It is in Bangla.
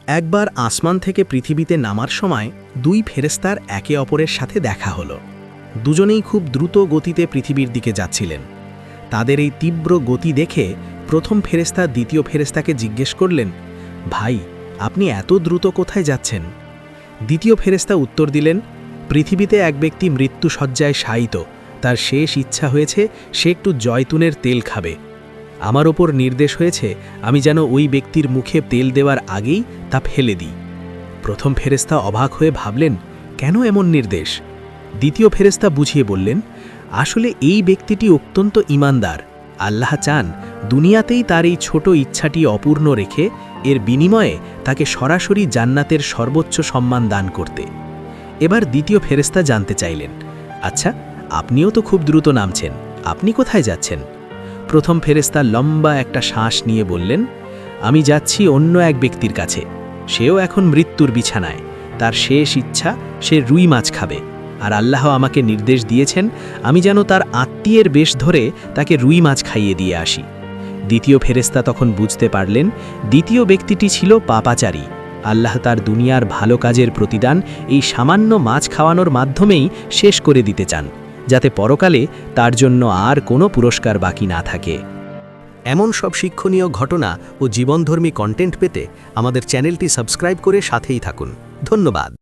একবার আসমান থেকে পৃথিবীতে নামার সময় দুই ফেরেশতার একে অপরের সাথে দেখা হলো। দুজনেই খুব দ্রুত গতিতে পৃথিবীর দিকে যাচ্ছিলেন। তাদের এই তীব্র গতি দেখে প্রথম ফেরেশতা দ্বিতীয় ফেরেশতাকে জিজ্ঞেস করলেন, ভাই, আপনি এত দ্রুত কোথায় যাচ্ছেন? দ্বিতীয় ফেরেশতা উত্তর দিলেন, পৃথিবীতে এক ব্যক্তি মৃত্যুশয্যায় শায়িত, তার শেষ ইচ্ছা হয়েছে সে একটু জয়তুনের তেল খাবে। আমার ওপর নির্দেশ হয়েছে আমি যেন ওই ব্যক্তির মুখে তেল দেওয়ার আগেই তা ফেলে দিই। প্রথম ফেরেশতা অবাক হয়ে ভাবলেন, কেন এমন নির্দেশ? দ্বিতীয় ফেরেশতা বুঝিয়ে বললেন, আসলে এই ব্যক্তিটি অত্যন্ত ঈমানদার। আল্লাহ চান দুনিয়াতেই তার এই ছোট ইচ্ছাটি অপূর্ণ রেখে এর বিনিময়ে তাকে সরাসরি জান্নাতের সর্বোচ্চ সম্মান দান করতে। এবার দ্বিতীয় ফেরেশতা জানতে চাইলেন, আচ্ছা, আপনিও তো খুব দ্রুত নামছেন, আপনি কোথায় যাচ্ছেন? প্রথম ফেরেশতা লম্বা একটা শ্বাস নিয়ে বললেন, আমি যাচ্ছি অন্য এক ব্যক্তির কাছে। সেও এখন মৃত্যুর বিছানায়। তার শেষ ইচ্ছা সে রুই মাছ খাবে, আর আল্লাহ আমাকে নির্দেশ দিয়েছেন আমি যেন তার আত্মীয়ের বেশ ধরে তাকে রুই মাছ খাইয়ে দিয়ে আসি। দ্বিতীয় ফেরেশতা তখন বুঝতে পারলেন দ্বিতীয় ব্যক্তিটি ছিল পাপাচারী। আল্লাহ তার দুনিয়ার ভালো কাজের প্রতিদান এই সামান্য মাছ খাওয়ানোর মাধ্যমেই শেষ করে দিতে চান, যাতে পরকালে তার জন্য আর কোনো পুরস্কার বাকি না থাকে। এমন সব শিক্ষণীয় ঘটনা ও জীবনধর্মী কন্টেন্ট পেতে আমাদের চ্যানেলটি সাবস্ক্রাইব করে সাথেই থাকুন। ধন্যবাদ।